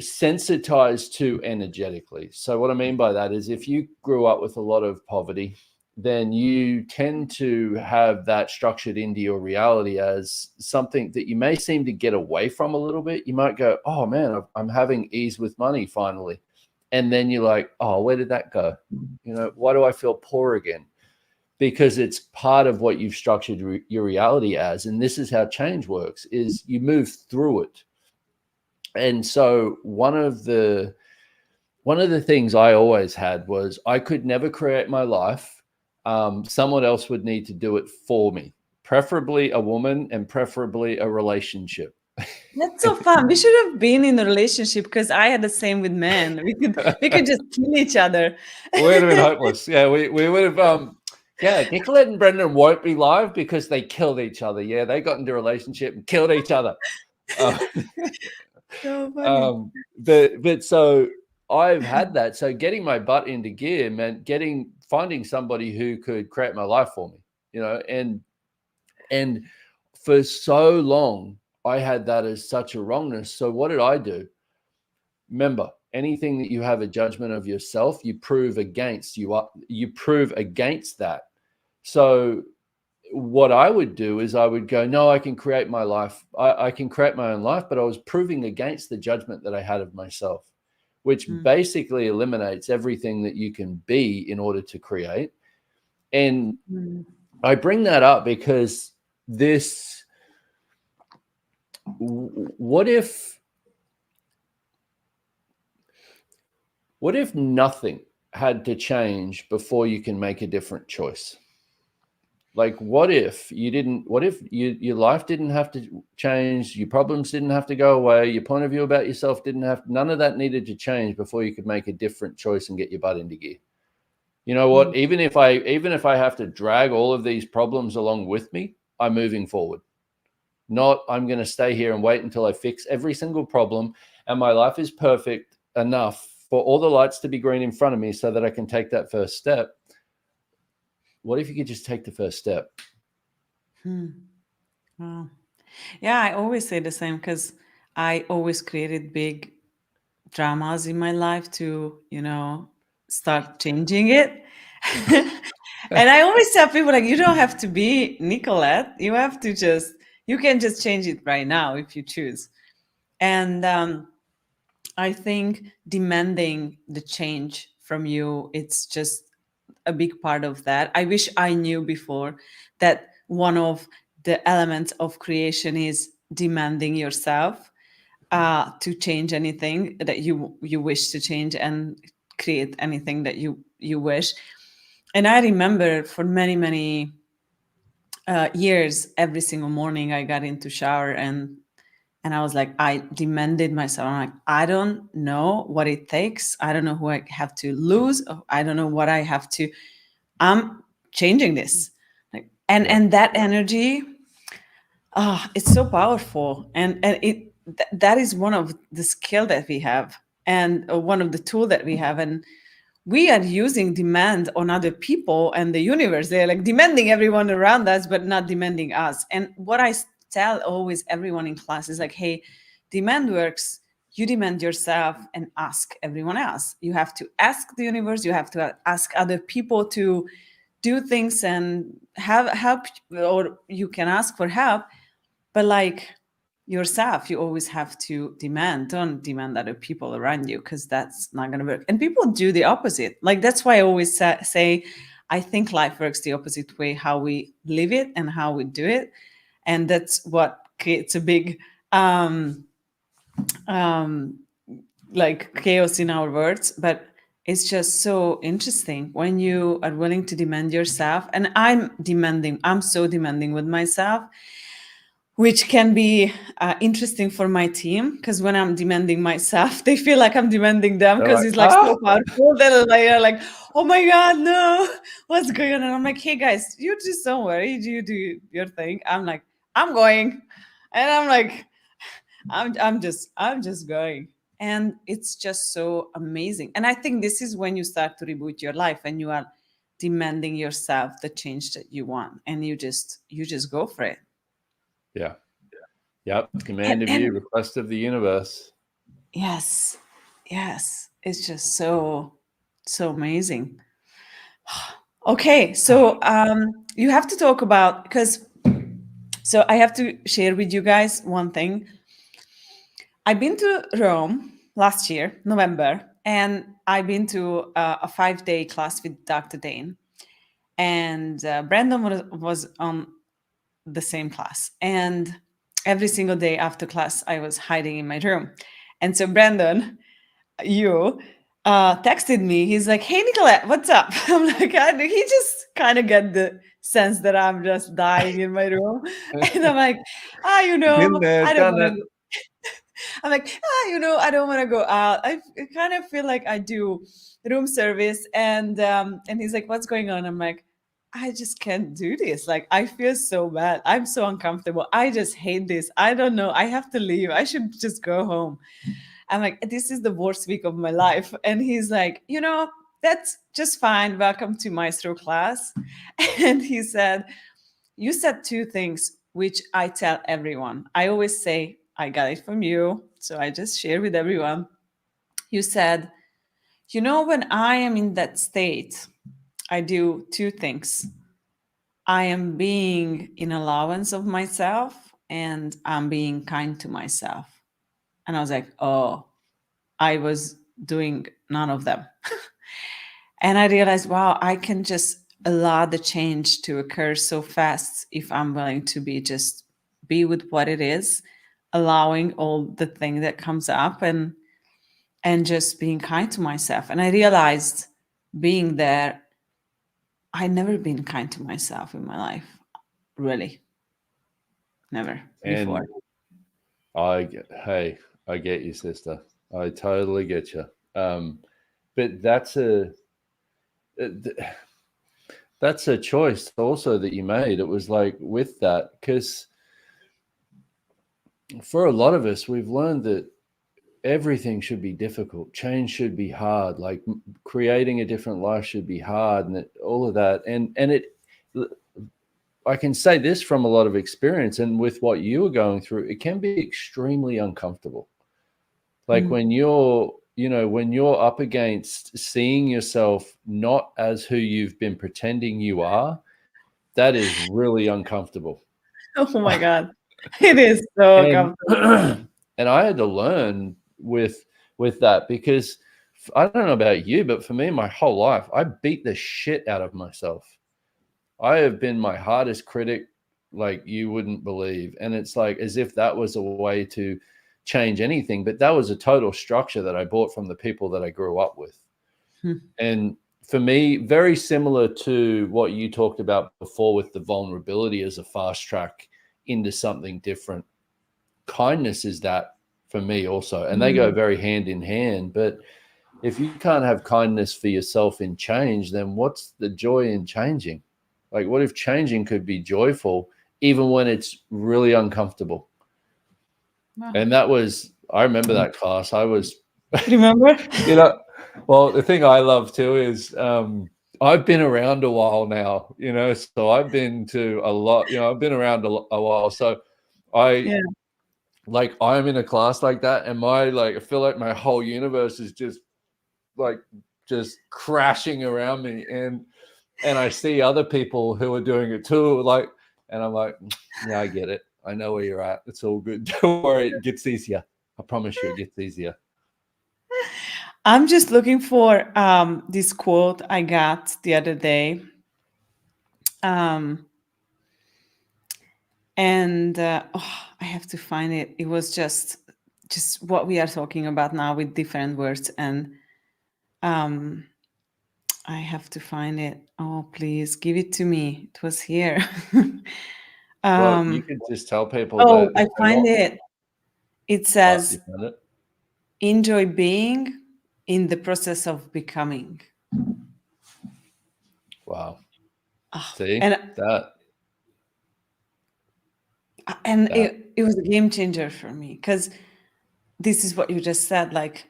sensitized to energetically. So what I mean by that is, if you grew up with a lot of poverty, then you tend to have that structured into your reality as something that you may seem to get away from a little bit. You might go, oh man, I'm having ease with money finally. And then you're like, oh, where did that go? You know, why do I feel poor again? Because it's part of what you've structured your reality as. And this is how change works, is you move through it. And so one of the things I always had was I could never create my life. Someone else would need to do it for me, preferably a woman and preferably a relationship. That's so fun. We should have been in a relationship, because I had the same with men. We could just kill each other. We would have been hopeless. Yeah, we would have. Yeah, Nikolett and Brendon won't be live because they killed each other. Yeah, they got into a relationship and killed each other. So funny. But so I've had that. So getting my butt into gear meant finding somebody who could create my life for me, you know, and for so long I had that as such a wrongness. So what did I do? Remember, anything that you have a judgment of yourself, you prove against that. So what I would do is I would go, no, I can create my life. I can create my own life, but I was proving against the judgment that I had of myself, which basically eliminates everything that you can be in order to create. And I bring that up because what if nothing had to change before you can make a different choice? Like, what if your life didn't have to change, your problems didn't have to go away, your point of view about yourself none of that needed to change before you could make a different choice and get your butt into gear? You know what? Even if I have to drag all of these problems along with me, I'm moving forward. Not I'm going to stay here and wait until I fix every single problem and my life is perfect enough for all the lights to be green in front of me so that I can take that first step. What if you could just take the first step? Wow. Yeah, I always say the same, because I always created big dramas in my life to, start changing it. And I always tell people, like, you don't have to be Nikolett. You can just change it right now if you choose. And I think demanding the change from you, it's just a big part of that. I wish I knew before that one of the elements of creation is demanding yourself to change anything that you wish to change and create anything that you wish. And I remember for many years, every single morning I got into shower and I was like, I demanded myself. I'm like, I don't know what it takes. I don't know who I have to lose. I don't know what I have to. I'm changing this. And that energy, it's so powerful. And that is one of the skill that we have, and one of the tool that we have. And we are using demand on other people and the universe. They're like demanding everyone around us, but not demanding us. And what I tell always everyone in class is like, hey, demand works. You demand yourself and ask everyone else. You have to ask the universe. You have to ask other people to do things and have help, or you can ask for help. But like yourself, you always have to demand. Don't demand other people around you, because that's not going to work. And people do the opposite. Like, that's why I always say, I think life works the opposite way, how we live it and how we do it. And that's what creates a big like chaos in our words. But it's just so interesting when you are willing to demand yourself. And I'm so demanding with myself, which can be interesting for my team, because when I'm demanding myself, they feel like I'm demanding them, because it's like so powerful. They're like, oh my God, no, what's going on? And I'm like, hey guys, you just don't worry, you do your thing. I'm like, I'm going. And I'm like, I'm just going. And it's just so amazing. And I think this is when you start to reboot your life, and you are demanding yourself the change that you want, and you just go for it. Yeah. Yep. Command of you, request of the universe. Yes. It's just so amazing. Okay. So you have to talk about, so I have to share with you guys one thing. I've been to Rome last year, November, and I've been to a 5-day class with Dr. Dane, and Brandon was on the same class. And every single day after class, I was hiding in my room. And so Brandon, you texted me. He's like, "Hey, Nikolett, what's up?" I'm like, he just kind of get the sense that I'm just dying in my room. And I'm like, Been there, I don't done want to it. go. I'm like, I don't want to go out. I kind of feel like I do room service. And he's like, "What's going on?" I'm like, "I just can't do this. Like, I feel so bad. I'm so uncomfortable. I just hate this. I don't know. I have to leave. I should just go home." I'm like, "This is the worst week of my life." And he's like, "That's just fine. Welcome to Maestro class." And he said, "You said two things, which I tell everyone. I always say, I got it from you. So I just share with everyone." You said, "When I am in that state, I do two things. I am being in allowance of myself and I'm being kind to myself." And I was like, "Oh, I was doing none of them." And I realized, wow, I can just allow the change to occur so fast if I'm willing to be with what it is, allowing all the thing that comes up and just being kind to myself. And I realized being there, I never been kind to myself in my life. Really. Never before. And I get you, sister. I totally get you. But that's a choice also that you made. It was like with that, because for a lot of us, we've learned that everything should be difficult. Change should be hard. Like creating a different life should be hard, and all of that. And I can say this from a lot of experience, and with what you were going through, it can be extremely uncomfortable. Like when you're up against seeing yourself not as who you've been pretending you are, that is really uncomfortable. Oh my God. It is so uncomfortable. And I had to learn with that, because I don't know about you, but for me, my whole life, I beat the shit out of myself. I have been my hardest critic, like you wouldn't believe. And it's like as if that was a way to change anything. But that was a total structure that I bought from the people that I grew up with. And for me, very similar to what you talked about before with the vulnerability as a fast track into something different. Kindness is that for me also. And they go very hand in hand. But if you can't have kindness for yourself in change, then what's the joy in changing? Like, what if changing could be joyful even when it's really uncomfortable? Wow. And I remember that class. Remember? Well, the thing I love too is I've been around a while now, so I've been to a lot, I've been around a while. So I'm in a class like that, and I feel like my whole universe is just crashing around me. And I see other people who are doing it too, and I'm like, yeah, I get it. I know where you're at. It's all good. Don't worry, it gets easier. I promise you, it gets easier. I'm just looking for this quote I got the other day. I have to find it. It was just what we are talking about now with different words. And I have to find it. Oh, please give it to me. It was here. Well, you could just tell people that. Oh, I find it. It says, enjoy being in the process of becoming. Wow. See that. And it was a game changer for me, because this is what you just said. Like,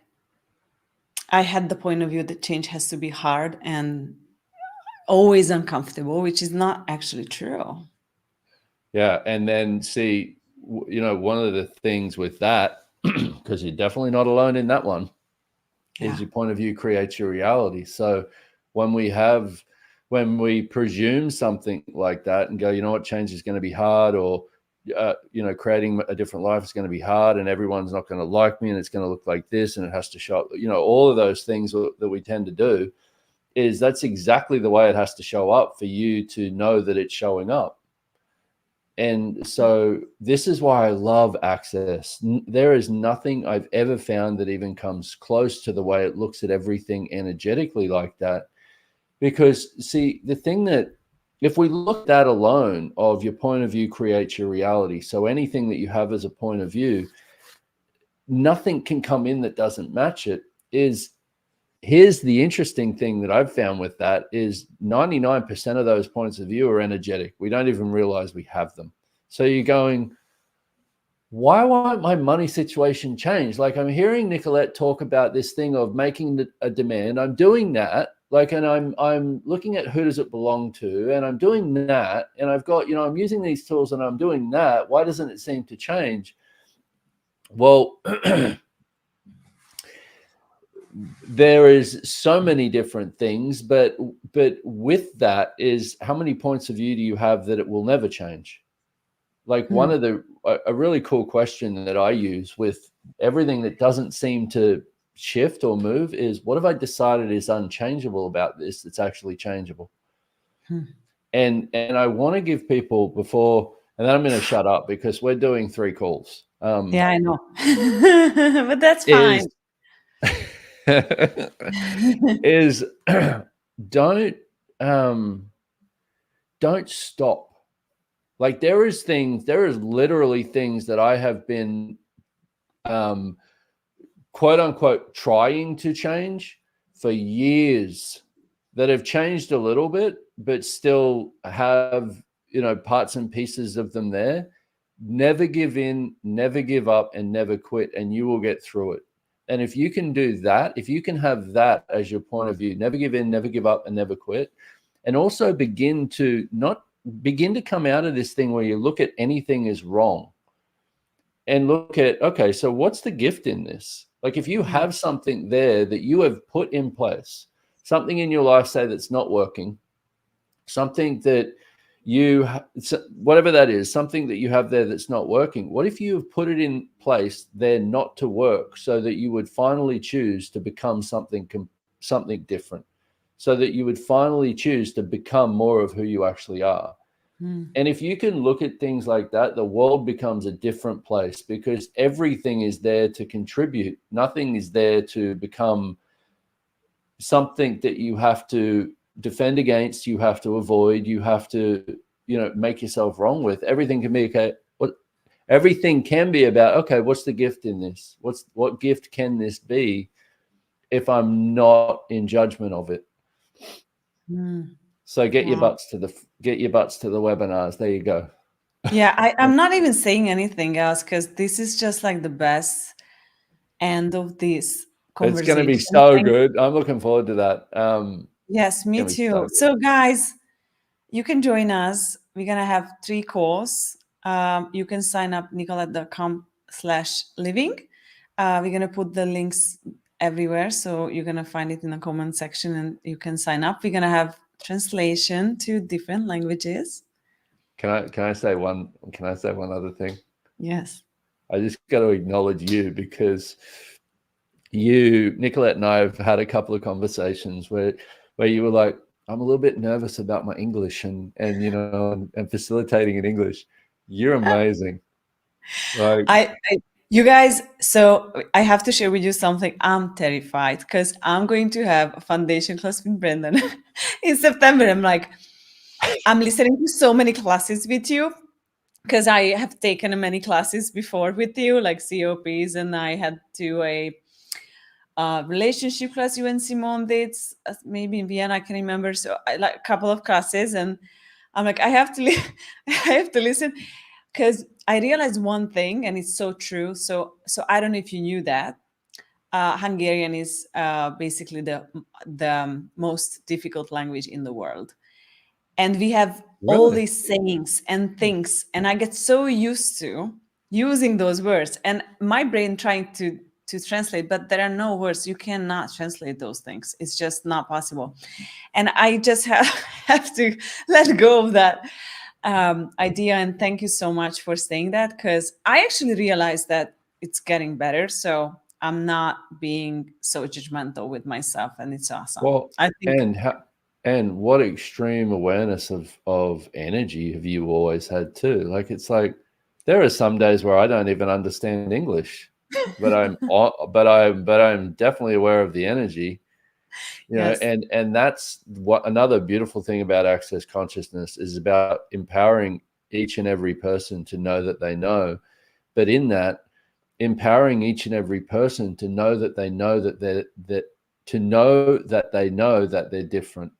I had the point of view that change has to be hard and always uncomfortable, which is not actually true. Yeah. And then see, one of the things with that, because you're definitely not alone in that one, is your point of view creates your reality. So when we presume something like that and go, you know what, change is going to be hard, or creating a different life is going to be hard, and everyone's not going to like me, and it's going to look like this, and it has to show up, all of those things that we tend to do, that's exactly the way it has to show up for you to know that it's showing up. And so this is why I love Access. There is nothing I've ever found that even comes close to the way it looks at everything energetically like that. Because see, the thing that, if we look at that alone, of your point of view creates your reality. So anything that you have as a point of view, nothing can come in that doesn't match it. Here's the interesting thing that I've found with that is 99% of those points of view are energetic. We don't even realize we have them. So you're going, why won't my money situation change? Like, I'm hearing Nikolett talk about this thing of making a demand. I'm doing that. Like, and I'm looking at who does it belong to, and I'm doing that. And I've got, I'm using these tools and I'm doing that. Why doesn't it seem to change? Well, there is so many different things, but with that is, how many points of view do you have that it will never change? Like, one of a really cool question that I use with everything that doesn't seem to shift or move is, what have I decided is unchangeable about this that's actually changeable? And I want to give people before, and then I'm going to shut up because we're doing 3 calls. Yeah, I know. But that's fine. Is don't stop. Like, there is literally things that I have been quote unquote trying to change for years that have changed a little bit, but still have, parts and pieces of them there. Never give in, never give up, and never quit, and you will get through it. And if you can do that, if you can have that as your point of view, never give in, never give up, and never quit, and also begin to come out of this thing where you look at anything as wrong and look at, okay, so what's the gift in this? Like, if you have something there that you have put in place, something in your life, say, that's not working, something that whatever that is, something that you have there that's not working, what if you have put it in place there not to work, so that you would finally choose to become something different, so that you would finally choose to become more of who you actually are? And if you can look at things like that, the world becomes a different place, because everything is there to contribute. Nothing is there to become something that you have to defend against, you have to avoid, you have to, make yourself wrong with. Everything can be okay. Everything can be about, okay, what's the gift in this? What gift can this be if I'm not in judgment of it? So get your butts to the webinars. There you go. Yeah, I'm not even saying anything else, because this is just like the best end of this conversation. It's going to be so good. I'm looking forward to that. Yes, me too. So guys, you can join us. We're going to have 3 calls. You can sign up nikolett.com/living. We're going to put the links everywhere, so you're going to find it in the comment section and you can sign up. We're going to have translation to different languages. Can I say one other thing? Yes. I just got to acknowledge you, because Nikolett and I have had a couple of conversations where you were like, I'm a little bit nervous about my English and facilitating in English. You're amazing. Like, you guys, so I have to share with you something. I'm terrified, because I'm going to have a foundation class with Brendon in September. I'm listening to so many classes with you, because I have taken many classes before with you, like COPs, and I had to a relationship class you and Simone did, maybe in Vienna, I can remember. So I like a couple of classes, and I'm like, I have to listen, because I realized one thing, and it's so true. So I don't know if you knew that Hungarian is basically the most difficult language in the world, and we have all these sayings and things, and I get so used to using those words, and my brain trying to translate, but there are no words. You cannot translate those things. It's just not possible. And I just have to let go of that idea, and thank you so much for saying that, because I actually realized that it's getting better. So I'm not being so judgmental with myself, and it's awesome. Well, I think, and what extreme awareness of energy have you always had too? Like, it's like there are some days where I don't even understand English, but I'm definitely aware of the energy. You know, yes, and that's what another beautiful thing about access consciousness is about empowering each and every person to know that they know, but in that, empowering each and every person to know that they know that to know that they know that they're different,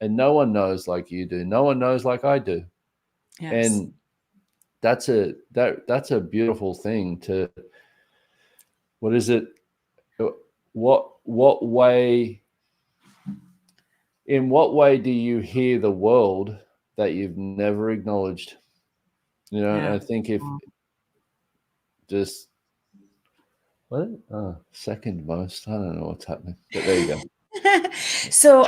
and no one knows like you do, no one knows like I do. yes, And that's a beautiful thing. To what is it, what way, in what way do you hear the world that you've never acknowledged? You know, and yeah. I think if just what, second most, I don't know what's happening, but there you go. So,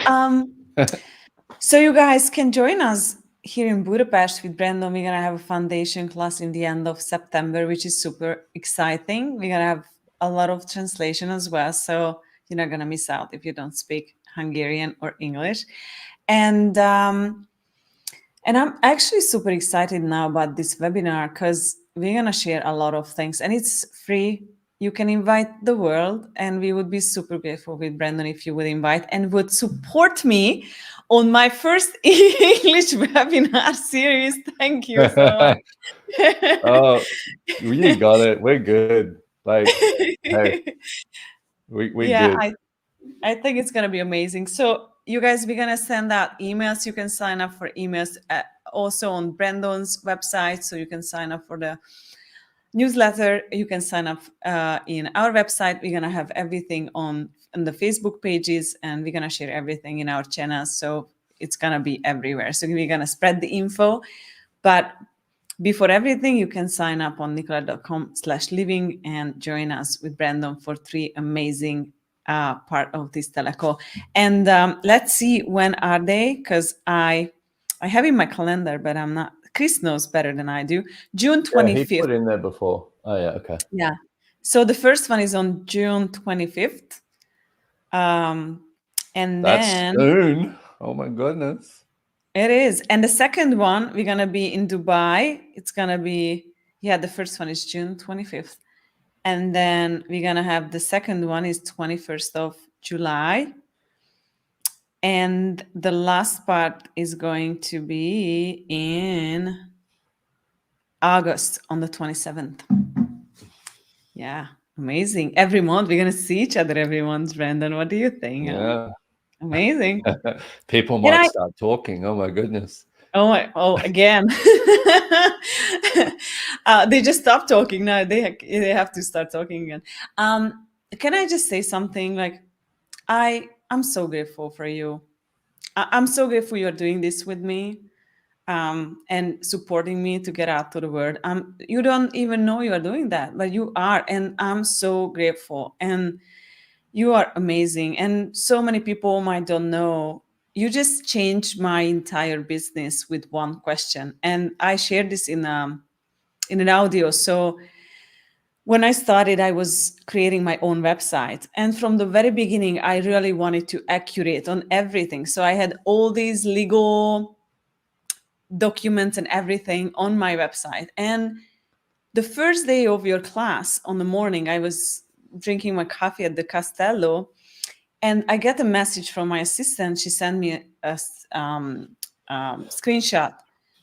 so you guys can join us here in Budapest with Brendon. We're gonna have a foundation class in the end of September, which is super exciting. We're gonna have a lot of translation as well, so you're not gonna miss out if you don't speak Hungarian or English. And I'm actually super excited now about this webinar, because we're gonna share a lot of things, and it's free. You can invite the world, and we would be super grateful with Brendon if you would invite and would support me on my first English webinar series. Thank you so much. Oh, you got it. We're good. Like, hey, we Yeah, good. I think it's gonna be amazing. So you guys, we're gonna send out emails. You can sign up for emails also on Brendon's website, so you can sign up for the newsletter. You can sign up in our website. We're gonna have everything on the Facebook pages, and we're gonna share everything in our channels. So it's gonna be everywhere. So we're gonna spread the info. But before everything, you can sign up on nikolett.com/living and join us with Brendon for 3 amazing part of this teleco. And let's see, when are they? Because I have in my calendar, but I'm not. Chris knows better than I do. June Yeah, he 25th. put in there before. Oh yeah, okay. Yeah. So the first one is on June 25th. And That's then soon. Oh my goodness. it is. And the second one, we're going to be in Dubai. It's going to be, yeah, the first one is June 25th. And then we're going to have the second one is 21st of July. And the last part is going to be in August on the 27th. Yeah, amazing. Every month, we're going to see each other every month, Brendon. What do you think? Yeah. Amazing. People And might start talking. Oh my goodness. oh, again. They just stopped talking now. They have to start talking again. Can I just say something? Like, I'm so grateful for you. I'm so grateful you're doing this with me, and supporting me to get out to the world. You don't even know you are doing that, but you are, and I'm so grateful. And you are amazing. And so many people might don't know. You just changed my entire business with one question. And I shared this in an audio. So when I started, I was creating my own website. And from the very beginning, I really wanted to accurate on everything. So I had all these legal documents and everything on my website. And the first day of your class on the morning, I was drinking my coffee at the Castello, and I get a message from my assistant. She sent me a screenshot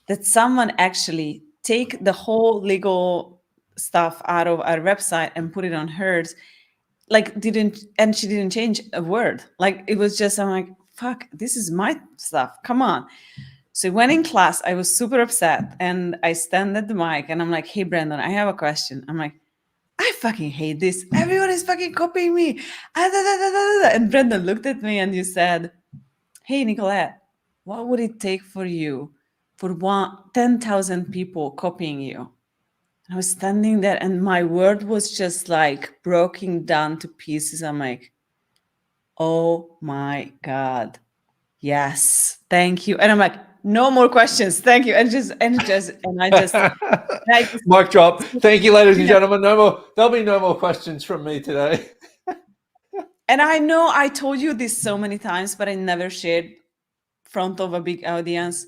that someone actually take the whole legal stuff out of our website and put it on hers. Like, she didn't change a word. Like, it was just, I'm like, fuck, this is my stuff. Come on. So when in class, I was super upset, and I stand at the mic and I'm like, hey, Brendon, I have a question. I'm like, I fucking hate this. Everyone is fucking copying me. And Brendon looked at me and you said, hey, Nikolett, what would it take for you for 10,000 people copying you? I was standing there and my word was just like broken down to pieces. I'm like, oh my God. Yes, thank you. And I'm like, No more questions. Thank you. And I just Mic drop. Thank you, ladies and Yeah. gentlemen. No more. There'll be no more questions from me today. And I know I told you this so many times, but I never shared front of a big audience.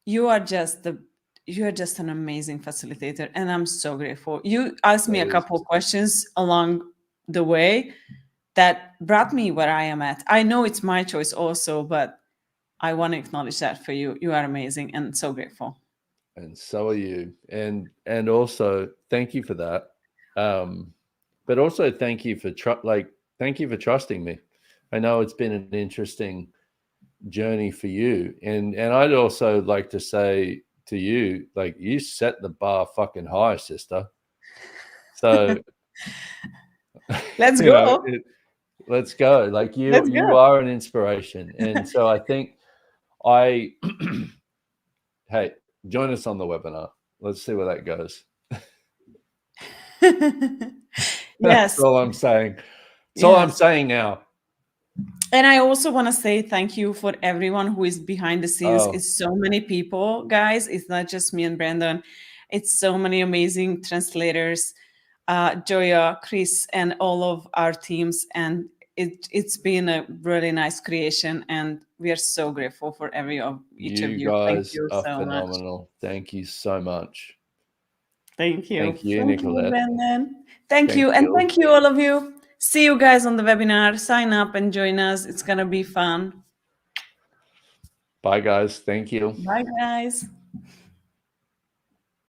You are just an amazing facilitator, and I'm so grateful. You asked me a couple of questions along the way that brought me where I am at. I know it's my choice also, but I want to acknowledge that for you. You are amazing and so grateful. And so are you. And also thank you for that. But also thank you for thank you for trusting me. I know it's been an interesting journey for you. And I'd also like to say to you, like, you set the bar fucking high, sister. So let's go. Let's go. Like you are an inspiration. And so I think hey, join us on the webinar. Let's see where that goes. Yes. That's all I'm saying. That's all I'm saying now. And I also want to say thank you for everyone who is behind the scenes. It's so many people, guys. It's not just me and Brendon. It's so many amazing translators, Joya, Chris, and all of our teams. And it's been a really nice creation. And we are so grateful for each of you. You guys Thank you are so phenomenal. much. Thank you so much. Thank you. Thank you, Nikolett. Brendon. Thank you. And thank you, all of you. See you guys on the webinar. Sign up and join us. It's going to be fun. Bye, guys. Thank you. Bye, guys.